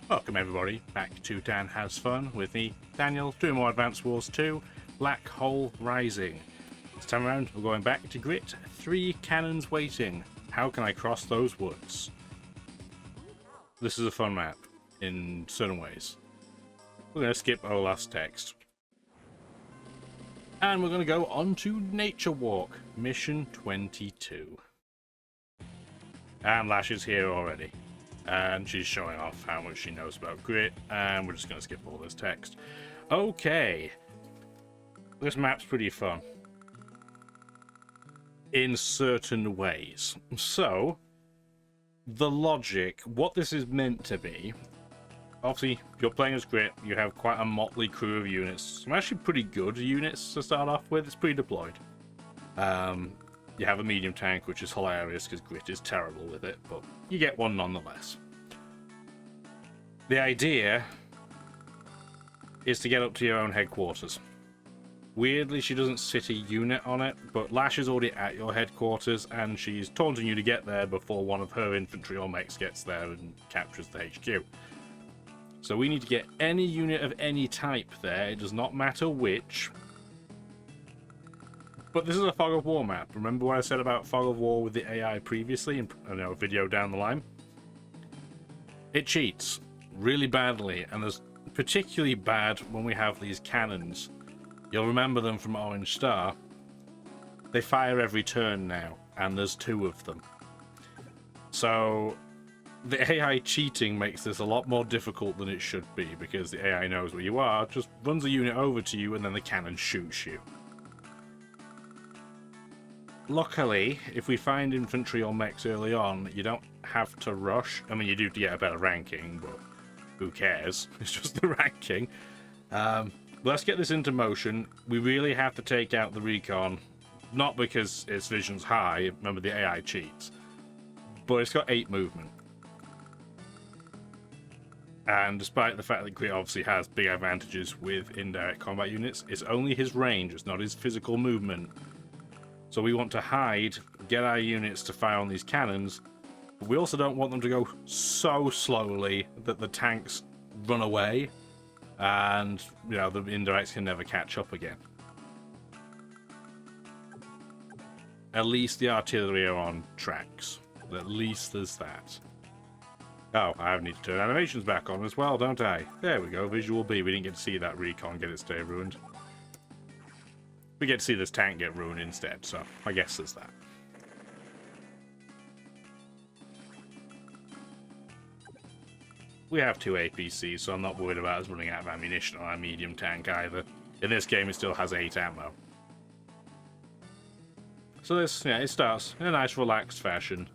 Welcome everybody back to Dan Has Fun with me, Daniel, doing more Advance Wars 2, Black Hole Rising. This time around we're going back to Grit, 3 cannons waiting. How can I cross those woods? This is a fun map in certain ways. We're going to skip our last text. And we're going to go on to Nature Walk, Mission 22. And Lash is here already. And she's showing off how much she knows about Grit, and we're just going to skip all this text. Okay. This map's pretty fun. In certain ways. So, the logic, what this is meant to be, obviously, if you're playing as Grit, you have quite a motley crew of units. Some actually pretty good units to start off with. It's pre-deployed. You have a medium tank, which is hilarious because Grit is terrible with it, but you get one nonetheless. The idea is to get up to your own headquarters. Weirdly, she doesn't sit a unit on it, but Lash is already at your headquarters, and she's taunting you to get there before one of her infantry or mechs gets there and captures the HQ. So we need to get any unit of any type there. It does not matter which. But this is a Fog of War map. Remember what I said about Fog of War with the AI previously in a video down the line? It cheats really badly, and there's particularly bad when we have these cannons. You'll remember them from Orange Star. They fire every turn now, and there's 2 of them. So the AI cheating makes this a lot more difficult than it should be, because the AI knows where you are, just runs a unit over to you, and then the cannon shoots you. Luckily, if we find infantry or mechs early on, you don't have to rush. I mean, you do to get a better ranking, but who cares? It's just the ranking. Let's get this into motion. We really have to take out the recon, not because its vision's high, remember the AI cheats, but it's got 8 movement. And despite the fact that Grit obviously has big advantages with indirect combat units, it's only his range, it's not his physical movement. So we want to hide, get our units to fire on these cannons, but we also don't want them to go so slowly that the tanks run away and, you know, the indirects can never catch up again. At least the artillery are on tracks. At least there's that. Oh, I need to turn animations back on as well, don't I? There we go, Visual B. We didn't get to see that recon get its day ruined. We get to see this tank get ruined instead, so I guess there's that. We have 2 APCs, so I'm not worried about us running out of ammunition on our medium tank either. In this game, it still has 8 ammo. So this, yeah, it starts in a nice relaxed fashion.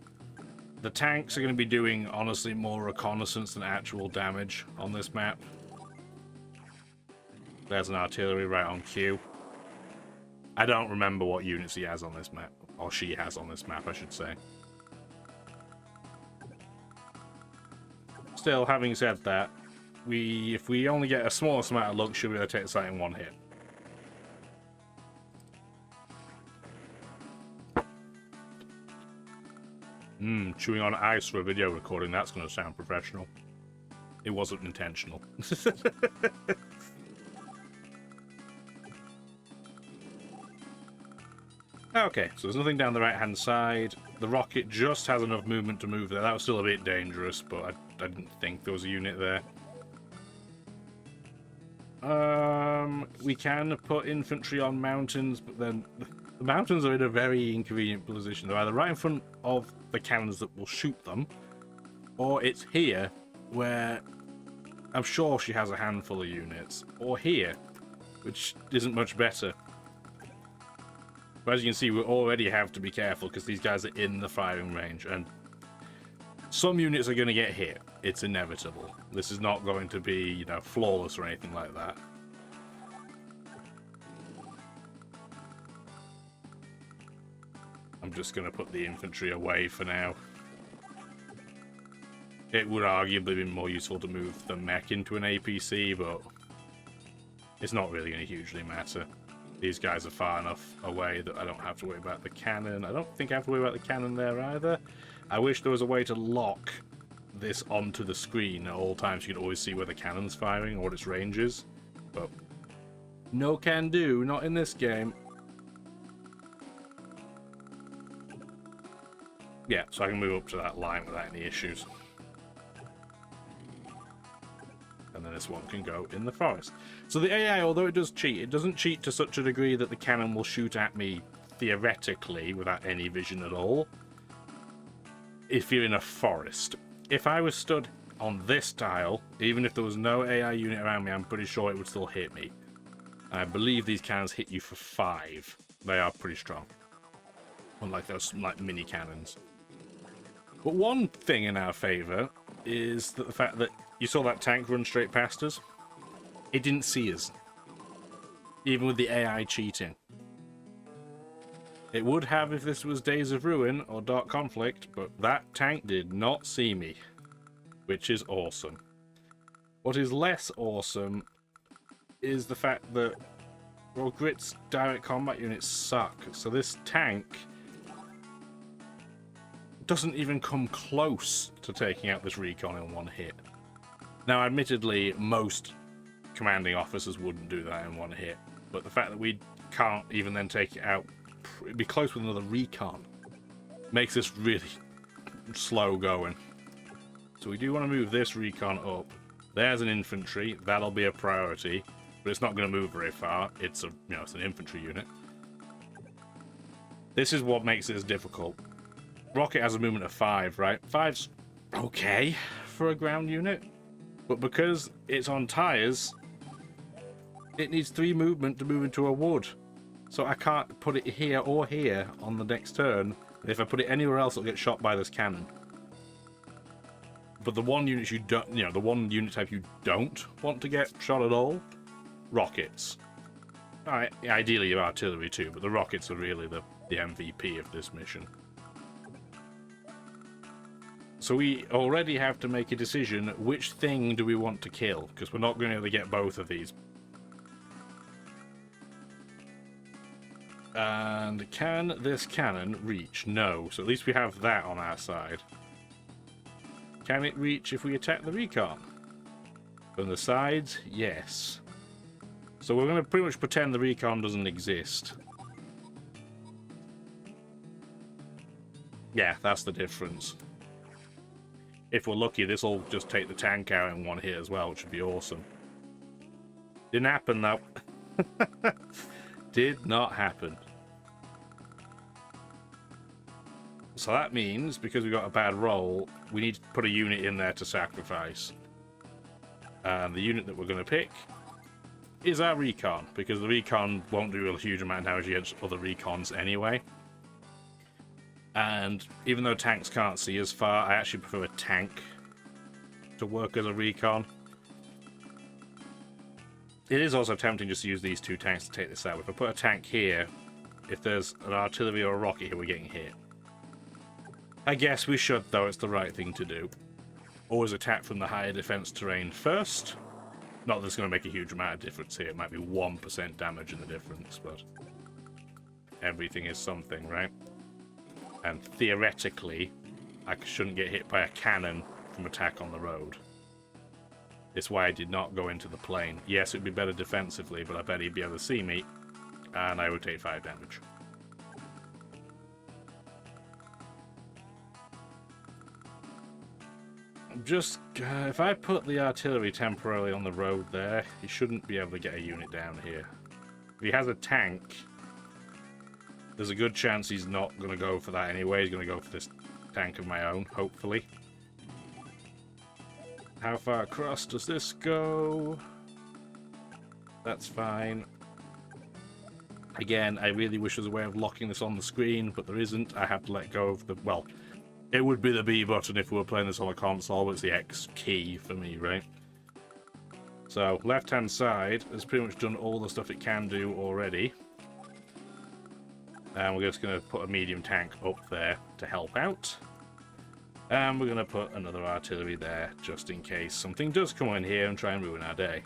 The tanks are going to be doing, honestly, more reconnaissance than actual damage on this map. There's an artillery right on cue. I don't remember what units he has on this map, or she has on this map, I should say. Still, having said that, if we only get a smallest amount of luck, should be able to take the site in 1 hit. Chewing on ice for a video recording, that's going to sound professional. It wasn't intentional. Okay, so there's nothing down the right-hand side. The rocket just has enough movement to move there. That was still a bit dangerous, but I didn't think there was a unit there. We can put infantry on mountains, but then the mountains are in a very inconvenient position. They're either right in front of the cannons that will shoot them, or it's here, where I'm sure she has a handful of units, or here, which isn't much better. But as you can see, we already have to be careful because these guys are in the firing range, and some units are going to get hit. It's inevitable. This is not going to be, you know, flawless or anything like that. I'm just going to put the infantry away for now. It would arguably be more useful to move the mech into an APC, but it's not really going to hugely matter. These guys are far enough away that I don't have to worry about the cannon. I don't think I have to worry about the cannon there either. I wish there was a way to lock this onto the screen at all times. You can always see where the cannon's firing or what its range is. But no can do, not in this game. Yeah, so I can move up to that line without any issues. And then this one can go in the forest. So the AI, although it does cheat, it doesn't cheat to such a degree that the cannon will shoot at me theoretically without any vision at all. If you're in a forest. If I was stood on this tile, even if there was no AI unit around me, I'm pretty sure it would still hit me. And I believe these cannons hit you for 5. They are pretty strong. Unlike those like mini cannons. But one thing in our favour is that the fact that you saw that tank run straight past us. It didn't see us. Even with the AI cheating. It would have if this was Days of Ruin or Dark Conflict, but that tank did not see me. Which is awesome. What is less awesome is the fact that, well, Grit's direct combat units suck. So this tank doesn't even come close to taking out this recon in one hit. Now, admittedly, most commanding officers wouldn't do that in one hit, but the fact that we can't even then take it out, it'd be close with another recon, makes this really slow going. So we do want to move this recon up. There's an infantry, that'll be a priority, but it's not going to move very far. It's it's an infantry unit. This is what makes this difficult. Rocket has a movement of 5, right? 5's okay for a ground unit, but because it's on tires, it needs 3 movement to move into a wood. So I can't put it here or here on the next turn. If I put it anywhere else, it'll get shot by this cannon. But the one unit you don't, the one unit type you don't want to get shot at all, rockets. Alright, ideally your artillery too, but the rockets are really the MVP of this mission. So we already have to make a decision, which thing do we want to kill? Because we're not going to be able to get both of these. And can this cannon reach? No. So at least we have that on our side. Can it reach if we attack the recon? From the sides? Yes. So we're going to pretty much pretend the recon doesn't exist. Yeah, that's the difference. If we're lucky, this will just take the tank out in one hit as well, which would be awesome. Didn't happen, though. Did not happen. So that means, because we got a bad roll, we need to put a unit in there to sacrifice. And the unit that we're going to pick is our recon, because the recon won't do a huge amount of damage against other recons anyway. And even though tanks can't see as far, I actually prefer a tank to work as a recon. It is also tempting just to use these 2 tanks to take this out. If I put a tank here, if there's an artillery or a rocket here, we're getting hit. I guess we should, though. It's the right thing to do. Always attack from the higher defense terrain first. Not that it's going to make a huge amount of difference here. It might be 1% damage in the difference, but everything is something, right? And theoretically, I shouldn't get hit by a cannon from attack on the road. It's why I did not go into the plane. Yes, it would be better defensively, but I bet he'd be able to see me, and I would take 5 damage. Just, if I put the artillery temporarily on the road there, he shouldn't be able to get a unit down here. If he has a tank, there's a good chance he's not going to go for that anyway. He's going to go for this tank of my own, hopefully. How far across does this go? That's fine. Again, I really wish there was a way of locking this on the screen, but there isn't. I have to let go of the... Well, it would be the B button if we were playing this on a console, but it's the X key for me, right? So, left-hand side has pretty much done all the stuff it can do already. And we're just going to put a medium tank up there to help out. And we're going to put another artillery there, just in case something does come in here and try and ruin our day.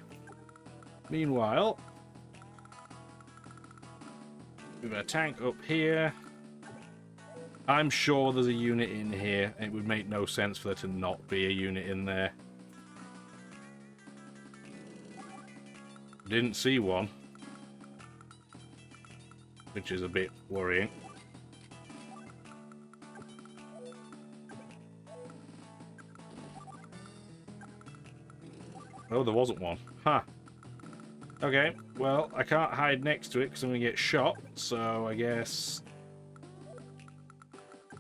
Meanwhile, we've got a tank up here. I'm sure there's a unit in here. It would make no sense for there to not be a unit in there. Didn't see one, which is a bit worrying. Oh, there wasn't one. Huh. Okay, well, I can't hide next to it because I'm going to get shot, so I guess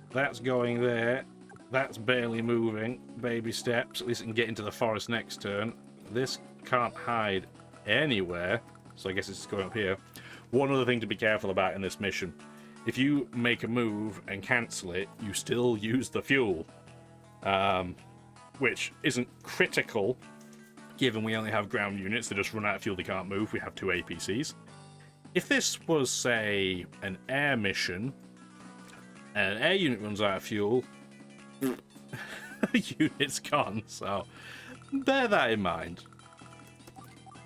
that's going there. That's barely moving. Baby steps. At least it can get into the forest next turn. This can't hide anywhere, so I guess it's going up here. One other thing to be careful about in this mission. If you make a move and cancel it, you still use the fuel. Which isn't critical, given we only have ground units that just run out of fuel, they can't move. We have 2 APCs. If this was, say, an air mission, and an air unit runs out of fuel, the unit's gone, so bear that in mind.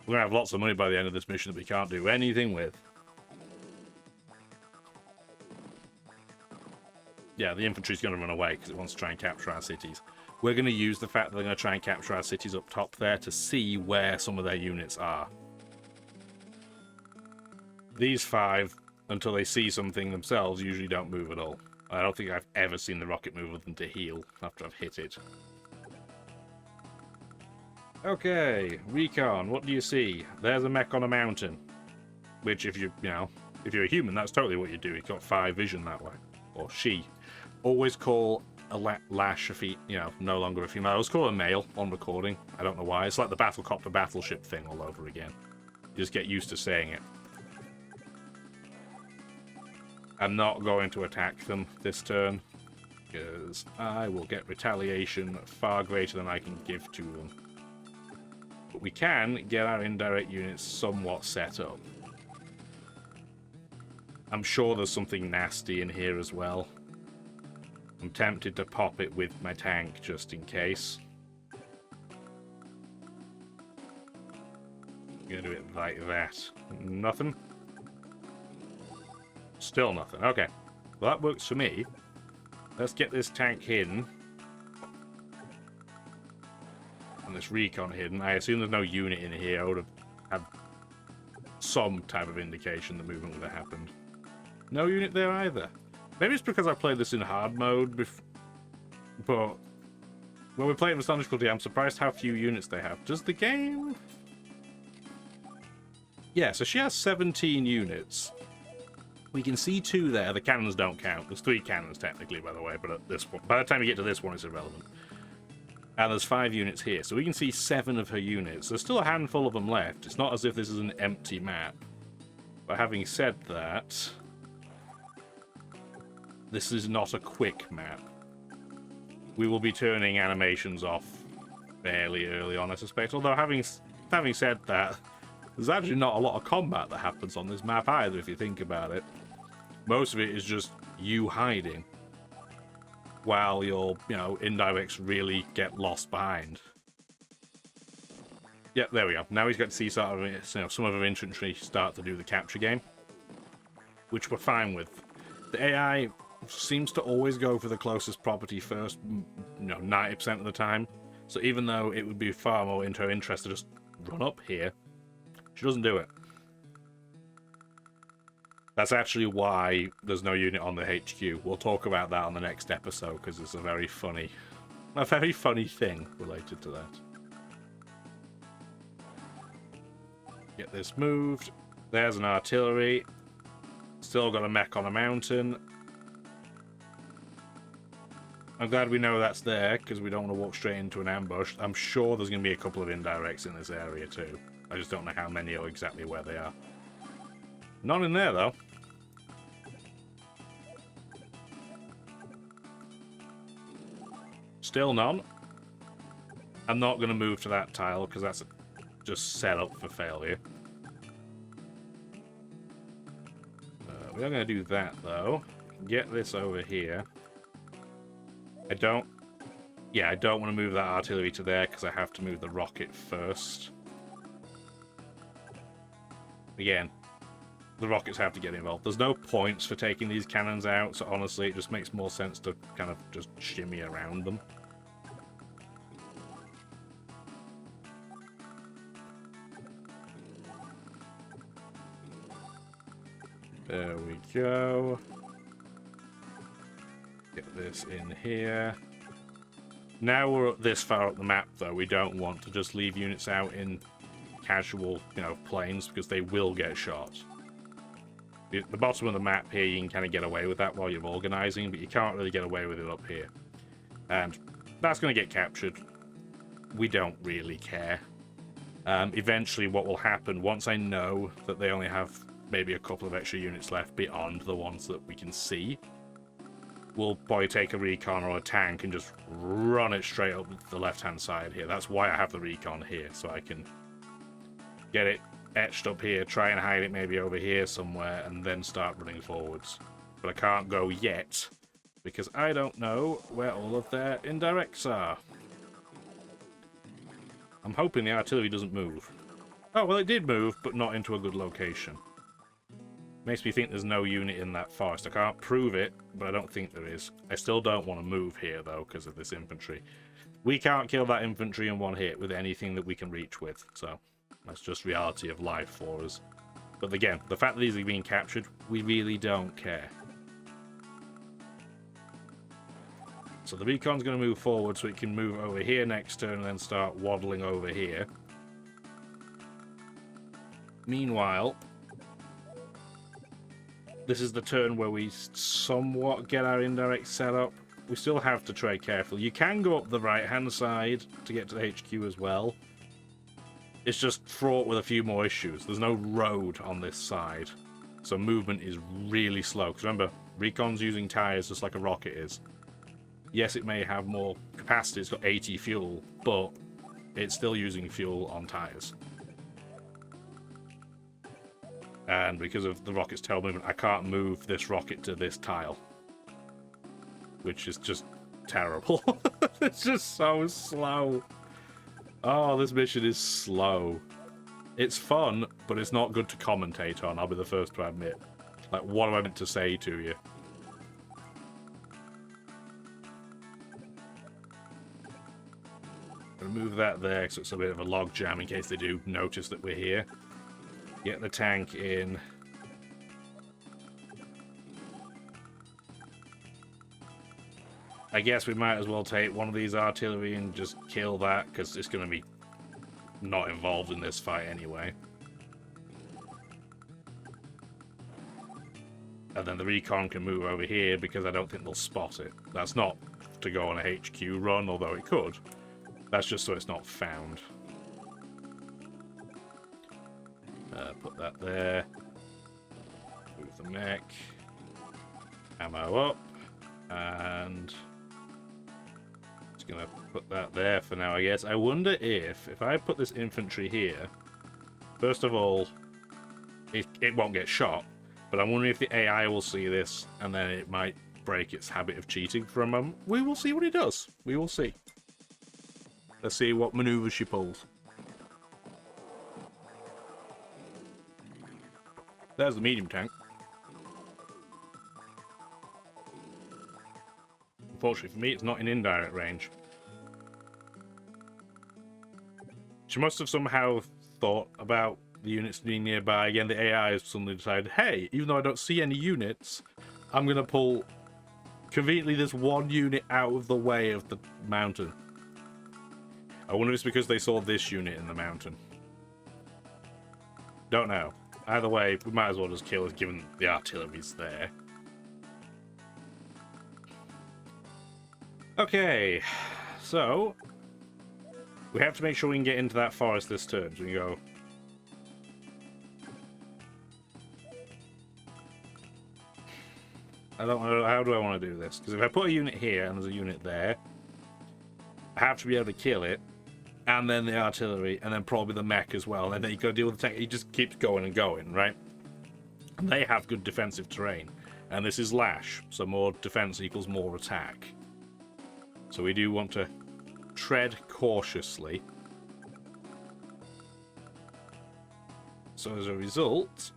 We're going to have lots of money by the end of this mission that we can't do anything with. Yeah, the infantry's going to run away because it wants to try and capture our cities. We're going to use the fact that they're going to try and capture our cities up top there to see where some of their units are. These 5, until they see something themselves, usually don't move at all. I don't think I've ever seen the rocket move other than to heal after I've hit it. Okay, recon, what do you see? There's a mech on a mountain. Which, if you're a human, that's totally what you do. You've got 5 vision that way. Or she. Always call a lash no longer a female. I always call her a male on recording. I don't know why. It's like the battlecopter battleship thing all over again. You just get used to saying it. I'm not going to attack them this turn, because I will get retaliation far greater than I can give to them. But we can get our indirect units somewhat set up. I'm sure there's something nasty in here as well. I'm tempted to pop it with my tank just in case. I'm gonna do it like that. Nothing? Still nothing. Okay. Well, that works for me. Let's get this tank hidden. And this recon hidden. I assume there's no unit in here. I would have had some type of indication the movement would have happened. No unit there either. Maybe it's because I played this in hard mode, but when we play it in Standard difficulty, I'm surprised how few units they have. Does the game... Yeah, so she has 17 units. We can see 2 there. The cannons don't count. There's 3 cannons, technically, by the way, but at this point, by the time you get to this one, it's irrelevant. And there's 5 units here, so we can see 7 of her units. There's still a handful of them left. It's not as if this is an empty map. But having said that... This is not a quick map. We will be turning animations off fairly early on, I suspect. Although, having said that, there's actually not a lot of combat that happens on this map either, if you think about it. Most of it is just you hiding, while your, indirects really get lost behind. Yep, there we go. Now he's got to see sort of, some of our infantry start to do the capture game, which we're fine with. The AI seems to always go for the closest property first, 90% of the time. So even though it would be far more in her interest to just run up here, she doesn't do it. That's actually why there's no unit on the HQ. We'll talk about that on the next episode, because it's a very funny thing related to that. Get this moved. There's an artillery. Still got a mech on a mountain. I'm glad we know that's there, because we don't want to walk straight into an ambush. I'm sure there's going to be a couple of indirects in this area too. I just don't know how many or exactly where they are. None in there, though. Still none. I'm not going to move to that tile, because that's just set up for failure. We are going to do that, though. Get this over here. I don't want to move that artillery to there, because I have to move the rocket first. Again, the rockets have to get involved. There's no points for taking these cannons out, so honestly, it just makes more sense to kind of just shimmy around them. There we go. Get this in here. Now we're this far up the map, though, we don't want to just leave units out in casual, planes, because they will get shot. The bottom of the map here, you can kind of get away with that while you're organizing, but you can't really get away with it up here. And that's going to get captured. We don't really care. Eventually, what will happen, once I know that they only have maybe a couple of extra units left beyond the ones that we can see, we'll probably take a recon or a tank and just run it straight up the left-hand side here. That's why I have the recon here, so I can get it etched up here, try and hide it maybe over here somewhere, and then start running forwards. But I can't go yet, because I don't know where all of their indirects are. I'm hoping the artillery doesn't move. Oh, well, it did move, but not into a good location. Makes me think there's no unit in that forest. I can't prove it, but I don't think there is. I still don't want to move here, though, because of this infantry. We can't kill that infantry in one hit with anything that we can reach with, so that's just reality of life for us. But again, the fact that these are being captured, we really don't care. So the recon's going to move forward so it can move over here next turn and then start waddling over here. Meanwhile, this is the turn where we somewhat get our indirect set up. We still have to tread carefully. You can go up the right-hand side to get to the HQ as well. It's just fraught with a few more issues. There's no road on this side, so movement is really slow. Because remember, Recon's using tires just like a rocket is. Yes, it may have more capacity. It's got 80 fuel, but it's still using fuel on tires. And because of the rocket's tail movement, I can't move this rocket to this tile. Which is just terrible. It's just so slow. Oh, this mission is slow. It's fun, but it's not good to commentate on, I'll be the first to admit. Like, what am I meant to say to you? Remove that there, because it's a bit of a log jam in case they do notice that we're here. Get the tank in. I guess we might as well take one of these artillery and just kill that, because it's going to be not involved in this fight anyway. And then the recon can move over here, because I don't think they'll spot it. That's not to go on a HQ run, although it could. That's just so it's not found. Put that there. Move the mech. Ammo up. And just gonna put that there for now, I guess. I wonder if I put this infantry here, first of all, it won't get shot, but I'm wondering if the AI will see this, and then it might break its habit of cheating for a moment. We will see what it does. We will see. Let's see what maneuvers she pulls. There's the medium tank. Unfortunately for me, it's not in indirect range. She must have somehow thought about the units being nearby. Again, the AI has suddenly decided, hey, even though I don't see any units, I'm going to pull conveniently this one unit out of the way of the mountain. I wonder if it's because they saw this unit in the mountain. Don't know. Either way, we might as well just kill it given the artillery's there. Okay, so we have to make sure we can get into that forest this turn. So we go. I don't know, how do I want to do this? Because if I put a unit here and there's a unit there, I have to be able to kill it, and then the artillery, and then probably the mech as well. And then you got to deal with the tank. He just keeps going and going, right? And they have good defensive terrain, and this is Lash, so more defense equals more attack. So we do want to tread cautiously. So as a result,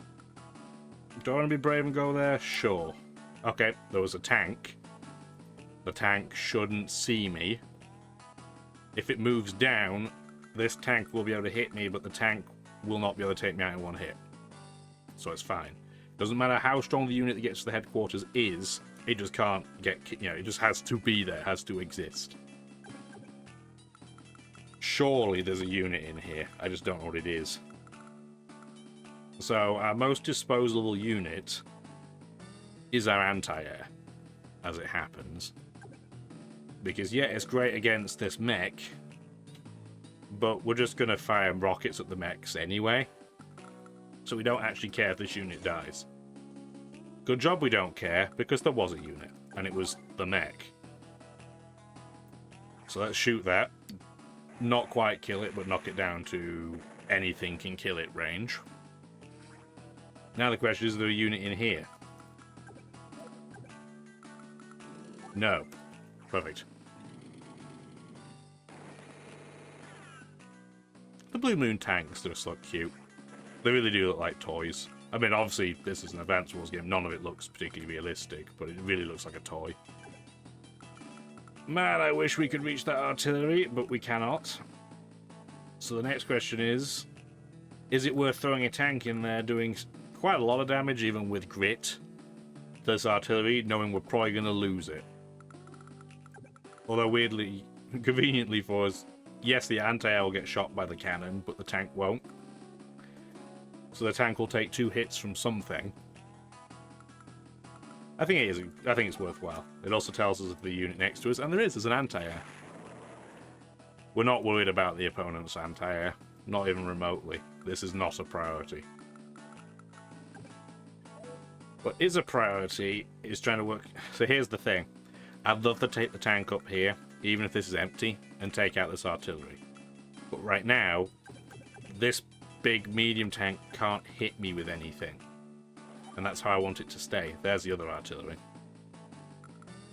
Do I want to be brave and go there? Sure. Okay, there was a tank. The tank shouldn't see me. If it moves down, this tank will be able to hit me, but the tank will not be able to take me out in one hit. So it's fine. Doesn't matter how strong the unit that gets to the headquarters is, it just can't get, it just has to be there, has to exist. Surely there's a unit in here. I just don't know what it is. So our most disposable unit is our anti-air, as it happens. Because, yeah, it's great against this mech, but we're just going to fire rockets at the mechs anyway. So we don't actually care if this unit dies. Good job we don't care, because there was a unit, and it was the mech. So let's shoot that. Not quite kill it, but knock it down to anything can kill it range. Now the question is there a unit in here? No. Perfect. The Blue Moon tanks just look cute. They really do look like toys. I mean, obviously, this is an Advance Wars game. None of it looks particularly realistic, but it really looks like a toy. Man, I wish we could reach that artillery, but we cannot. So the next question is it worth throwing a tank in there doing quite a lot of damage, even with grit, this artillery, knowing we're probably going to lose it? Although, weirdly, conveniently for us, yes, the anti-air will get shot by the cannon, but the tank won't. So the tank will take 2 hits from something. I think it is. I think it's worthwhile. It also tells us of the unit next to us, and there's an anti-air. We're not worried about the opponent's anti-air, not even remotely. This is not a priority. What is a priority is trying to work... So here's the thing. I'd love to take the tank up here, even if this is empty, and take out this artillery. But right now, this big medium tank can't hit me with anything. And that's how I want it to stay. There's the other artillery.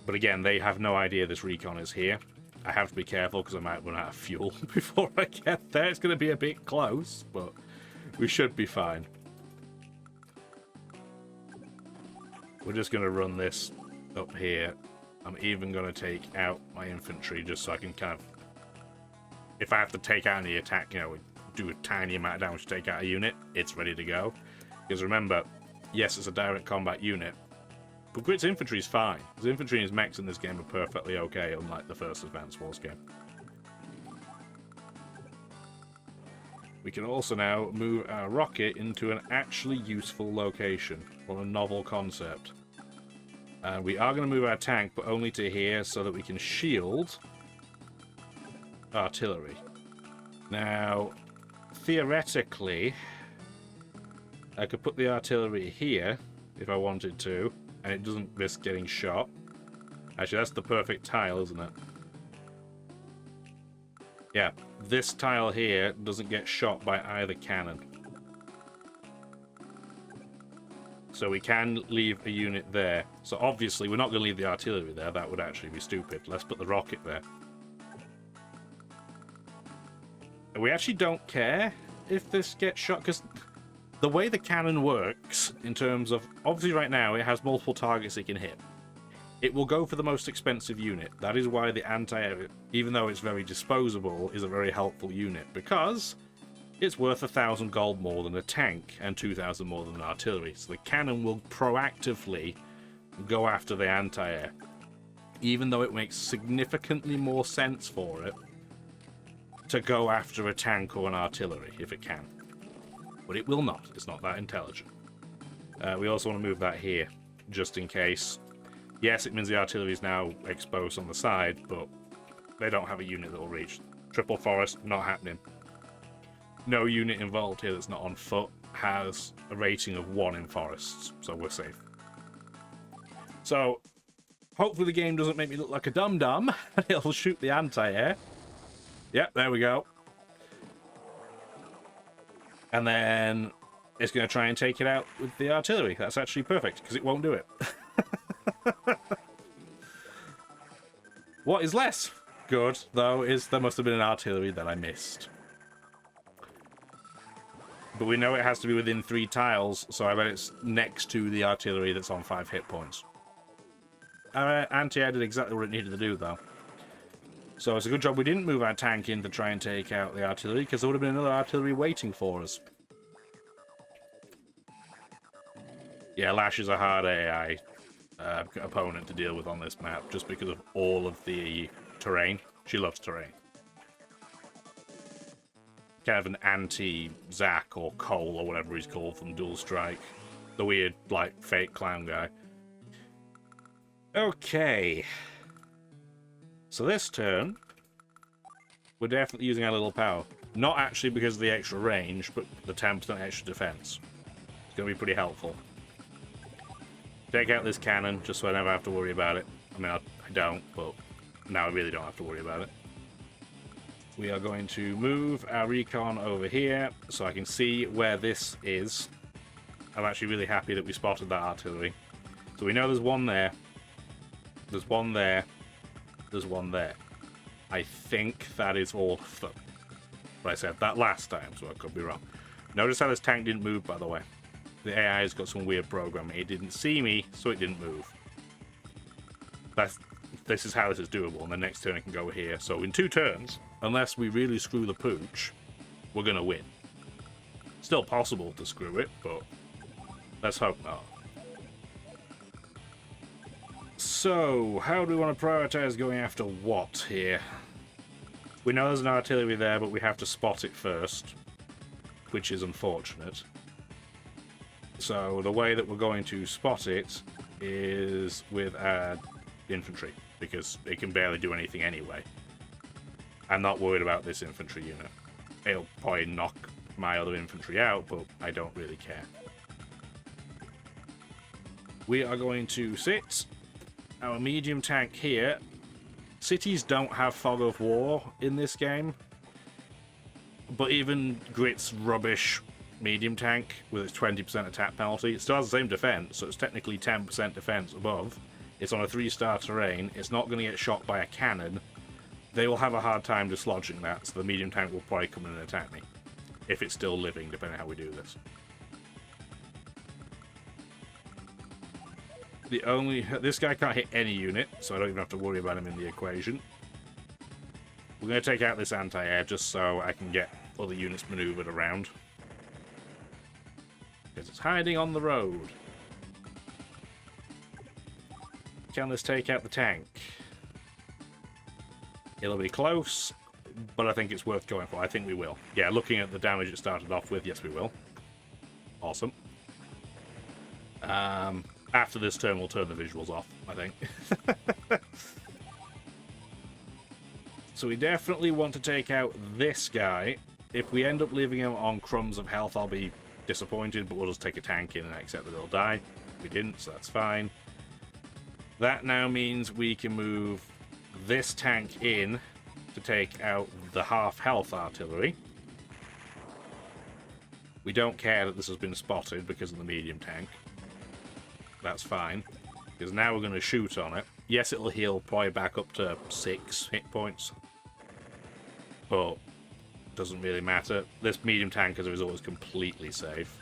But again, they have no idea this recon is here. I have to be careful because I might run out of fuel before I get there. It's going to be a bit close, but we should be fine. We're just going to run this up here. I'm even going to take out my infantry just so I can kind of... If I have to take out any attack, do a tiny amount of damage to take out a unit, it's ready to go. Because remember, yes, it's a direct combat unit, but Grit's infantry is fine. His infantry and his mechs in this game are perfectly okay, unlike the first Advance Wars game. We can also now move our rocket into an actually useful location, or a novel concept. We are going to move our tank, but only to here, so that we can shield artillery. Now, theoretically, I could put the artillery here, if I wanted to, and it doesn't risk getting shot. Actually, that's the perfect tile, isn't it? Yeah, this tile here doesn't get shot by either cannon. So we can leave a unit there. So obviously, we're not going to leave the artillery there. That would actually be stupid. Let's put the rocket there. We actually don't care if this gets shot, because the way the cannon works, in terms of... Obviously, right now, it has multiple targets it can hit. It will go for the most expensive unit. That is why the anti-air, even though it's very disposable, is a very helpful unit, because it's worth 1,000 gold more than a tank and 2,000 more than an artillery. So the cannon will proactively go after the anti-air, even though it makes significantly more sense for it to go after a tank or an artillery if it can. But it will not. It's not that intelligent. We also want to move that here, just in case. Yes, it means the artillery is now exposed on the side, but they don't have a unit that will reach. Triple forest, not happening. No unit involved here that's not on foot has a rating of 1 in forests, so we're safe. So, hopefully the game doesn't make me look like a dum-dum, and it'll shoot the anti-air. Yep, there we go. And then it's going to try and take it out with the artillery. That's actually perfect, because it won't do it. What is less good, though, is there must have been an artillery that I missed. But we know it has to be within 3 tiles, so I bet it's next to the artillery that's on 5 hit points. Anti-air did exactly what it needed to do, though. So it's a good job we didn't move our tank in to try and take out the artillery, because there would have been another artillery waiting for us. Yeah, Lash is a hard AI opponent to deal with on this map, just because of all of the terrain. She loves terrain. Kind of an anti-Zack or Cole or whatever he's called from Dual Strike. The weird, like, fake clown guy. Okay. So this turn, we're definitely using our little power. Not actually because of the extra range, but the 10% extra defense. It's going to be pretty helpful. Take out this cannon, just so I never have to worry about it. I mean, I don't, but now I really don't have to worry about it. We are going to move our recon over here, so I can see where this is. I'm actually really happy that we spotted that artillery. So we know there's one there. There's one there. There's one there. I think that is all of them. But I said that last time, so I could be wrong. Notice how this tank didn't move, by the way. The AI has got some weird programming. It didn't see me, so it didn't move. This is how this is doable, and the next turn it can go here. So in 2 turns, unless we really screw the pooch, we're going to win. Still possible to screw it, but let's hope not. So, how do we want to prioritize going after what here? We know there's an artillery there, but we have to spot it first, which is unfortunate. So, the way that we're going to spot it is with our infantry, because it can barely do anything anyway. I'm not worried about this infantry unit. It'll probably knock my other infantry out, but I don't really care. We are going to sit our medium tank here. Cities don't have fog of war in this game, but even Grit's rubbish medium tank with its 20% attack penalty, it still has the same defense, so it's technically 10% defense above. It's on a 3-star terrain. It's not going to get shot by a cannon. They will have a hard time dislodging that, so the medium tank will probably come in and attack me. If it's still living, depending on how we do this. This guy can't hit any unit, so I don't even have to worry about him in the equation. We're going to take out this anti-air just so I can get other units maneuvered around. Because it's hiding on the road. Can this take out the tank? It'll be close, but I think it's worth going for. I think we will. Yeah, looking at the damage it started off with, yes we will. Awesome. After this turn, we'll turn the visuals off, I think. So we definitely want to take out this guy. If we end up leaving him on crumbs of health, I'll be disappointed, but we'll just take a tank in and accept that he'll die. We didn't, so that's fine. That now means we can move this tank in to take out the half-health artillery. We don't care that this has been spotted because of the medium tank. That's fine, because now we're going to shoot on it. Yes, it'll heal probably back up to 6 hit points, but it doesn't really matter. This medium tank as a result is completely safe.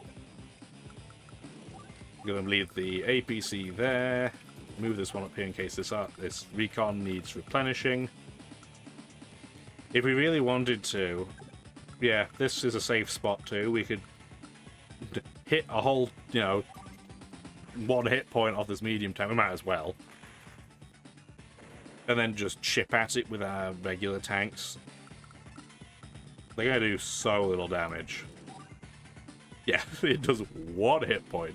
I'm going to leave the APC there. Move this one up here in case this recon needs replenishing. If we really wanted to, yeah, this is a safe spot too. We could hit a whole, 1 hit point off this medium tank. We might as well. And then just chip at it with our regular tanks. They're going to do so little damage. Yeah, it does 1 hit point.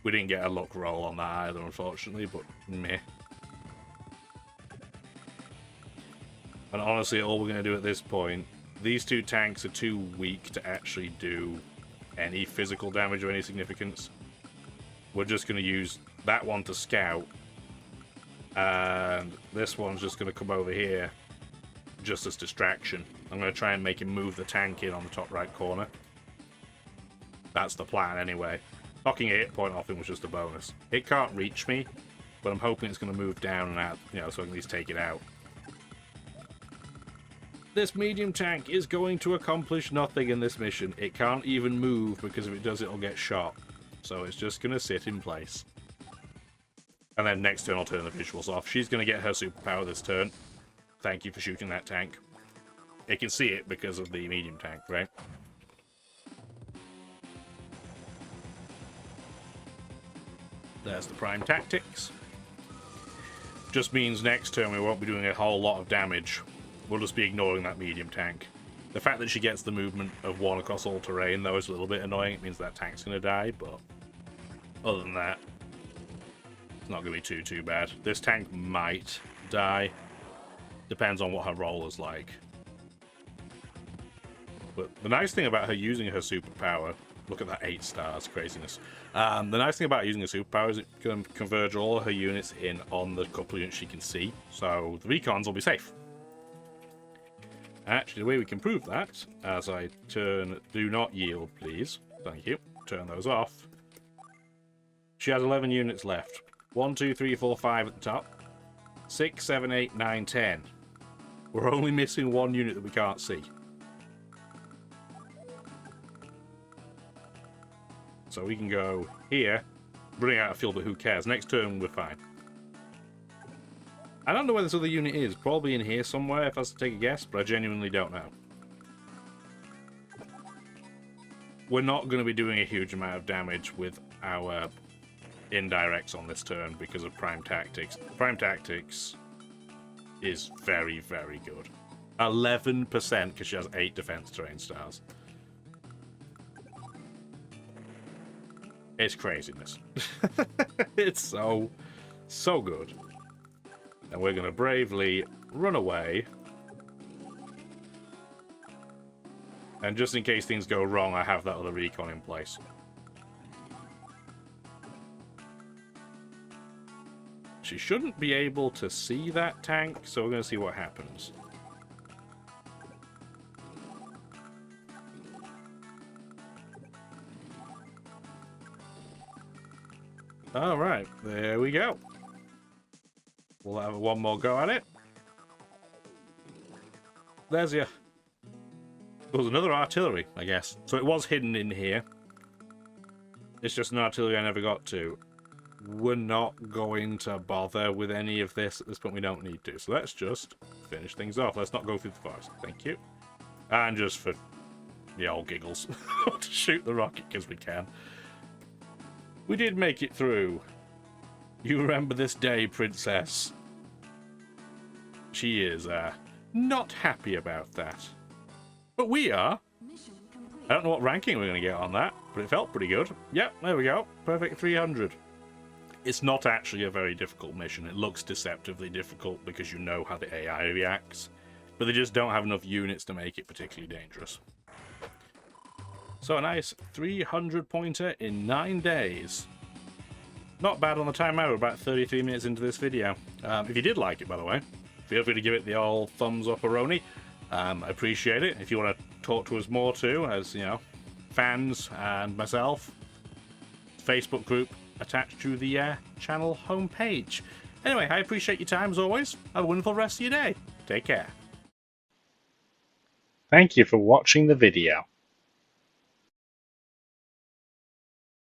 We didn't get a luck roll on that either, unfortunately, but meh. And honestly, all we're going to do at this point, these 2 tanks are too weak to actually do any physical damage of any significance. We're just going to use that one to scout, and this one's just going to come over here just as distraction. I'm going to try and make him move the tank in on the top right corner. That's the plan anyway. Knocking a hit point off him was just a bonus. It can't reach me, but I'm hoping it's going to move down and out, so I can at least take it out. This medium tank is going to accomplish nothing in this mission. It can't even move because if it does, it'll get shot. So it's just going to sit in place. And then next turn I'll turn the visuals off. She's going to get her superpower this turn. Thank you for shooting that tank. It can see it because of the medium tank, right? There's the prime tactics. Just means next turn we won't be doing a whole lot of damage. We'll just be ignoring that medium tank. The fact that she gets the movement of one across all terrain, though, is a little bit annoying. It means that tank's going to die, but other than that, it's not going to be too bad. This tank might die. Depends on what her roll is like. But the nice thing about her using her superpower... Look at that 8 stars, craziness. The nice thing about using a superpower is it can converge all of her units in on the couple of units she can see, so the recons will be safe. Actually, the way we can prove that, as I turn do not yield, please. Thank you. Turn those off. She has 11 units left. 1, 2, 3, 4, 5 at the top. 6, 7, 8, 9, 10. We're only missing 1 unit that we can't see. So we can go here, running out of fuel, but who cares? Next turn, we're fine. I don't know where this other unit is. Probably in here somewhere, if I was to take a guess, but I genuinely don't know. We're not going to be doing a huge amount of damage with our indirects on this turn because of Prime Tactics. Prime Tactics is very, very good. 11% because she has 8 defense terrain stars. It's craziness. It's so good. And we're going to bravely run away. And just in case things go wrong, I have that other recon in place. She shouldn't be able to see that tank, so we're going to see what happens. Alright, there we go. We'll have one more go at it. There's your... There was another artillery, I guess. So it was hidden in here. It's just an artillery I never got to. We're not going to bother with any of this at this point. We don't need to. So let's just finish things off. Let's not go through the forest. Thank you. And just for the old giggles. To shoot the rocket because we can. We did make it through. You remember this day, Princess. She is not happy about that. But we are. I don't know what ranking we're going to get on that, but it felt pretty good. Yep, there we go. Perfect 300. It's not actually a very difficult mission. It looks deceptively difficult because you know how the AI reacts. But they just don't have enough units to make it particularly dangerous. So a nice 300-pointer in 9 days. Not bad on the timer. We're about 33 minutes into this video. If you did like it, by the way, feel free to give it the old thumbs up-a-roni. I appreciate it. If you want to talk to us more too, as, you know, fans and myself, Facebook group attached to the channel homepage. Anyway, I appreciate your time as always. Have a wonderful rest of your day. Take care. Thank you for watching the video.